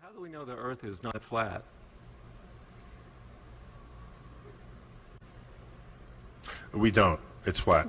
How do we know the Earth is not flat? We don't. It's flat.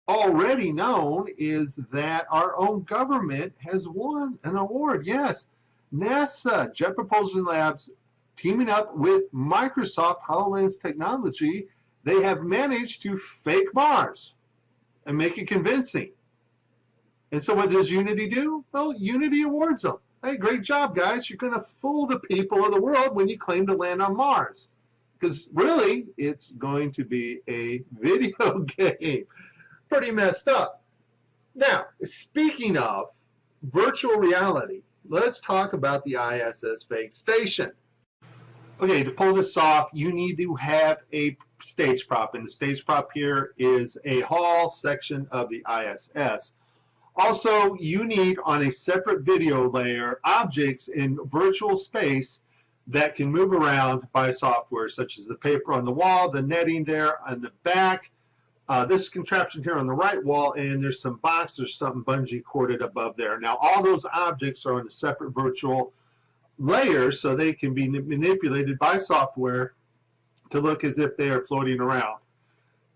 already known is that our own government has won an award. Yes, NASA Jet Propulsion Labs, teaming up with Microsoft HoloLens technology, they have managed to fake Mars and make it convincing. And so what does Unity do? Well, Unity awards them. Hey, great job, guys. You're going to fool the people of the world when you claim to land on Mars. Because really, it's going to be a video game. Pretty messed up. Now, speaking of virtual reality, let's talk about the ISS fake station. Okay, to pull this off, you need to have a stage prop, and the stage prop here is a hall section of the ISS. Also, you need on a separate video layer objects in virtual space that can move around by software, such as the paper on the wall, the netting there on the back, this contraption here on the right wall, and there's some boxes, something bungee corded above there. Now, all those objects are on a separate virtual layer, so they can be manipulated by software to look as if they are floating around.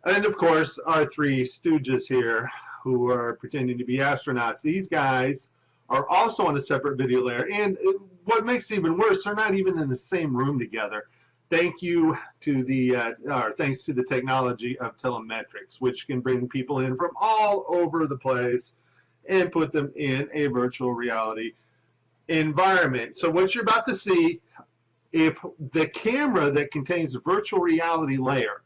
And of course, our three stooges here who are pretending to be astronauts. These guys are also on a separate video layer. And what makes it even worse, they're not even in the same room together. Thanks to the technology of telemetrics, which can bring people in from all over the place and put them in a virtual reality environment. So what you're about to see, if the camera that contains the virtual reality layer,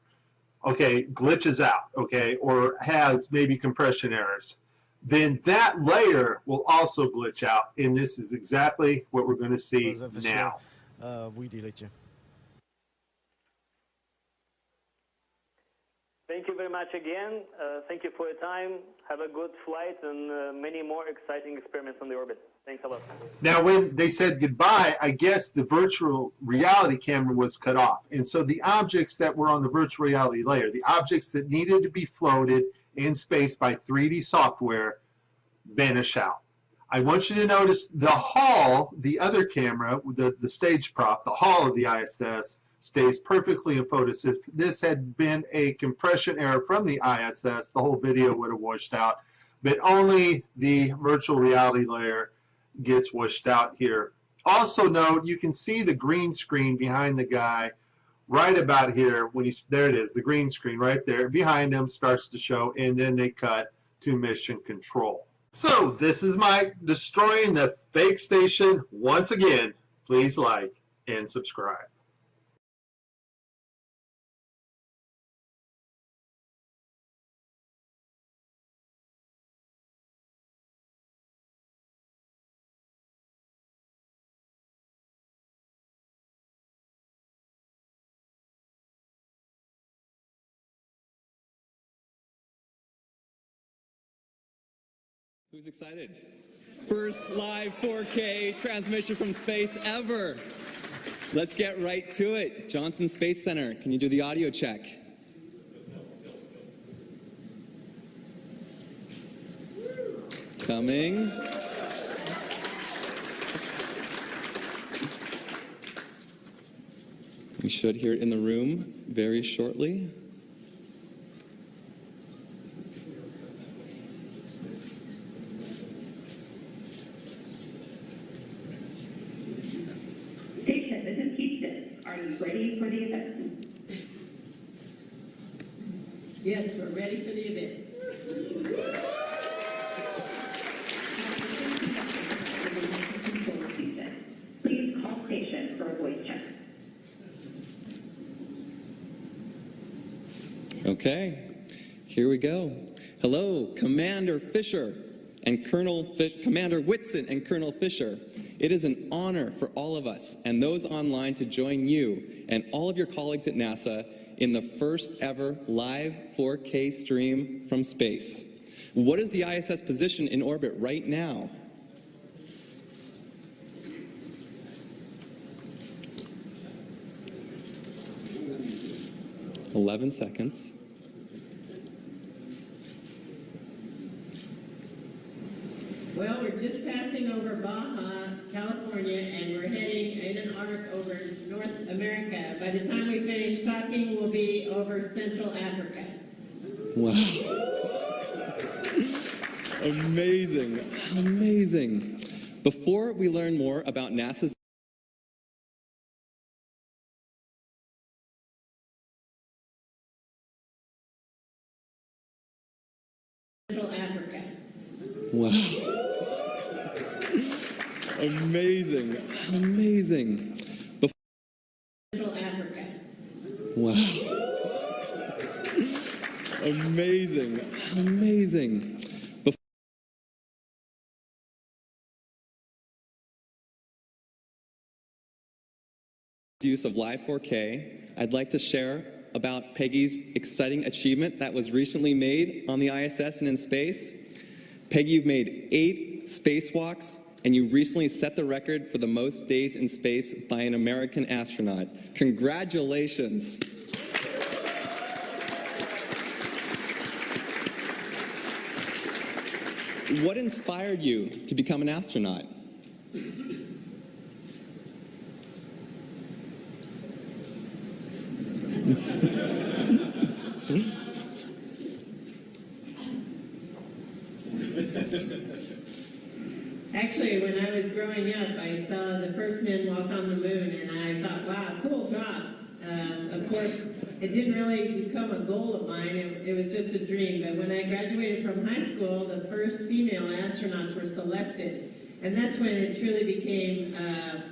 okay, glitches out, okay, or has maybe compression errors, then that layer will also glitch out, and this is exactly what we're going to see now. Thank you very much again. Thank you for your time. Have a good flight and many more exciting experiments on the orbit. Thanks a lot. Now, when they said goodbye, I guess the virtual reality camera was cut off. And so the objects that were on the virtual reality layer, the objects that needed to be floated in space by 3D software, vanish out. I want you to notice the hull, the other camera, the stage prop, the hull of the ISS, stays perfectly in focus. If this had been a compression error from the ISS, the whole video would have washed out. But only the virtual reality layer gets washed out here. Also note, you can see the green screen behind the guy right about here. When he's there, it is, the green screen right there behind him starts to show, and then they cut to mission control. So this is Mike destroying the fake station once again. Please like and subscribe. Who's excited? First live 4K transmission from space ever. Let's get right to it. Johnson Space Center, can you do the audio check? Coming. We should hear it in the room very shortly. Ready for the event? Yes, we're ready for the event. Please call station for a voice check. Okay, here we go. Hello, Commander Fisher and Commander Whitson and Colonel Fisher. It is an honor for all of us and those online to join you and all of your colleagues at NASA in the first ever live 4K stream from space. What is the ISS position in orbit right now? "11 seconds. Well, we're just passing over Baja, California, and we're heading in an arc over North America. By the time we finish talking, we'll be over Central Africa. Wow. Amazing, amazing. Before we learn more about NASA's Central Africa. Wow. Amazing, amazing. Central Africa. Wow. Amazing, amazing. Use of Live 4K, I'd like to share about Peggy's exciting achievement that was recently made on the ISS and in space. Peggy, you've made 8 spacewalks, and you recently set the record for the most days in space by an American astronaut. Congratulations. What inspired you to become an astronaut? Actually, when I was growing up, I saw the first men walk on the moon, and I thought, wow, cool job. Of course, it didn't really become a goal of mine. It was just a dream. But when I graduated from high school, the first female astronauts were selected. And that's when it truly became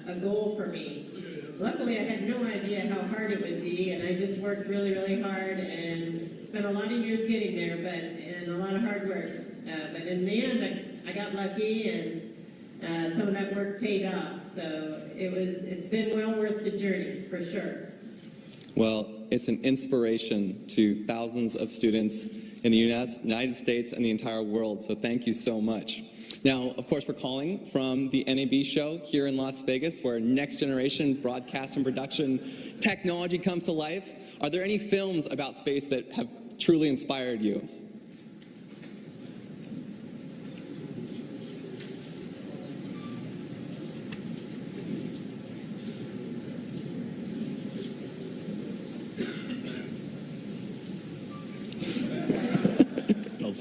a goal for me. Luckily, I had no idea how hard it would be, and I just worked really, really hard and spent a lot of years getting there, and a lot of hard work. But in the end, I got lucky, and some of that work paid off. So it's been well worth the journey, for sure. Well, it's an inspiration to thousands of students in the United States and the entire world, so thank you so much. Now, of course, we're calling from the NAB show here in Las Vegas, where next generation broadcast and production technology comes to life. Are there any films about space that have truly inspired you?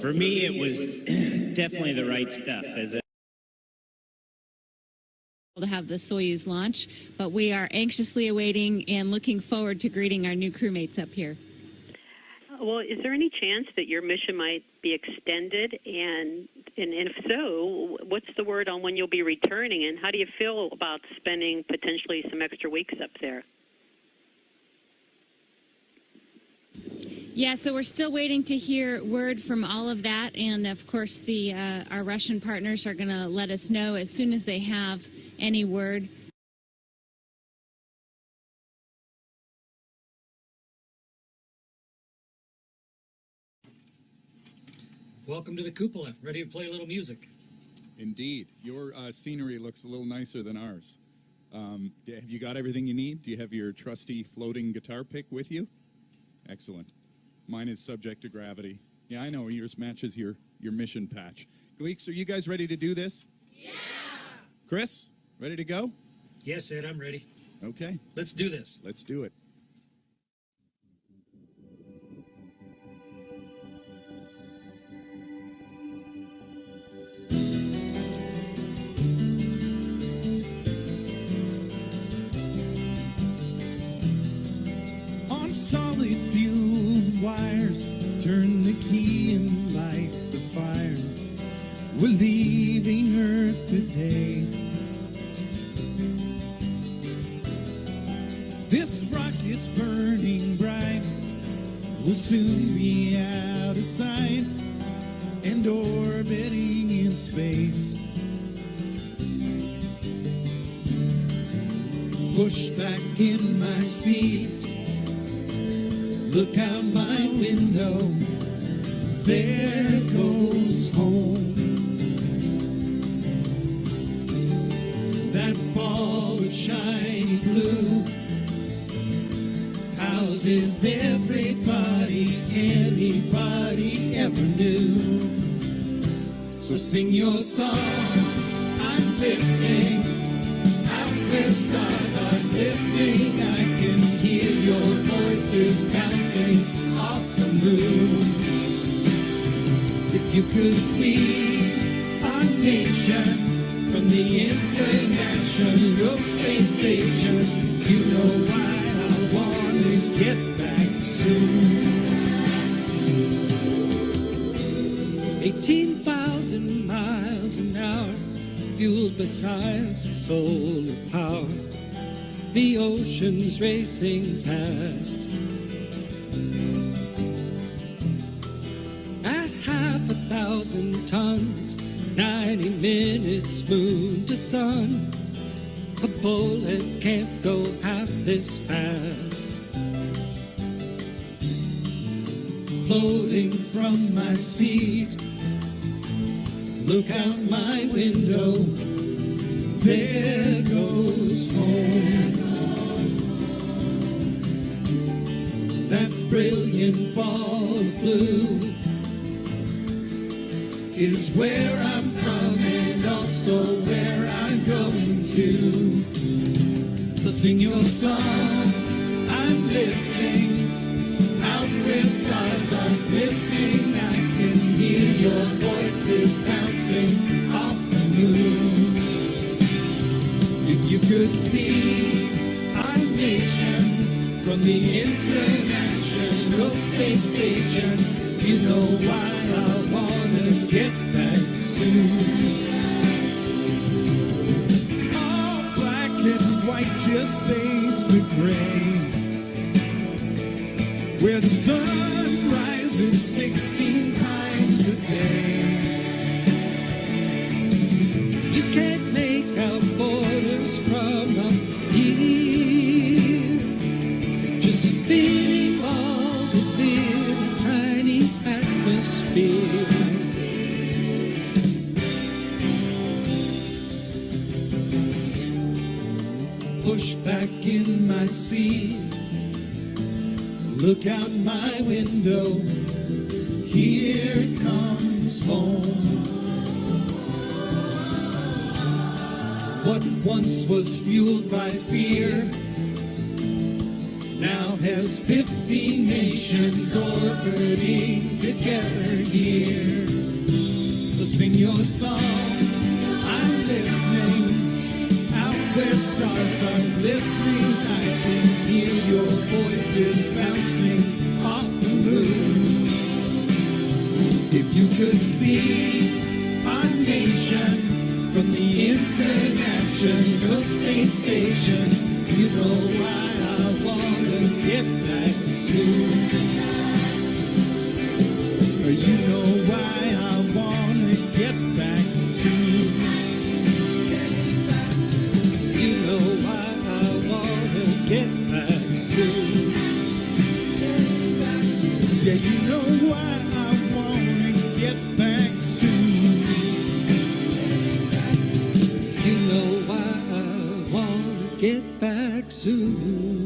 For me, it was definitely The Right Stuff. To have the Soyuz launch, but we are anxiously awaiting and looking forward to greeting our new crewmates up here. Well, is there any chance that your mission might be extended? And if so, what's the word on when you'll be returning? And how do you feel about spending potentially some extra weeks up there? Yeah, so we're still waiting to hear word from all of that, and of course our Russian partners are going to let us know as soon as they have any word. Welcome to the cupola. Ready to play a little music? Indeed. Your scenery looks a little nicer than ours. Have you got everything you need? Do you have your trusty floating guitar pick with you? Excellent. Mine is subject to gravity. Yeah, I know, yours matches your mission patch. Gleeks, are you guys ready to do this? Yeah! Chris, ready to go? Yes, Ed, I'm ready. Okay. Let's do this. Let's do it. On solid fuel wires, turn the key and light the fire. We're leaving Earth today. This rocket's burning bright, will soon be out of sight and orbiting in space. Push back in my seat, look out my window, there goes home. That ball of shiny blue houses everybody anybody ever knew. So sing your song, I'm listening. Out where stars are listening, I can hear your voices bouncing off the moon. If you could see nation from the International Space Station. You know why I wanna get back soon. 18,000 miles an hour, fueled by science and solar power. The ocean's racing past. At 5,000 tons, 90 minutes moon to sun. A bullet can't go half this fast. Floating from my seat, look out my window, there goes home. That brilliant ball of blue is where I'm from and also where I'm going to. So sing your song, I'm listening. Out where stars are glistening, I can hear your voices bouncing off the moon. If you could see our nation from the International Space Station, you know why I wanna get back soon. All black and white just fades to gray, where the sun rises 16 times a day. You can't make out borders from up here, just a spinning ball to live in a tiny atmosphere. Push back in my seat, look out my window, here comes home. What once was fueled by fear now has 50 nations orbiting together here. So sing your song, I'm listening. Out where stars are glistening, I can hear your voices bouncing off the moon. If you could see our nation from the International Space Station, you know why I wanna get back soon. You know why I wanna get back soon. You know why I wanna get back soon. Yeah, you know why I wanna get back soon. You know why I wanna get back soon.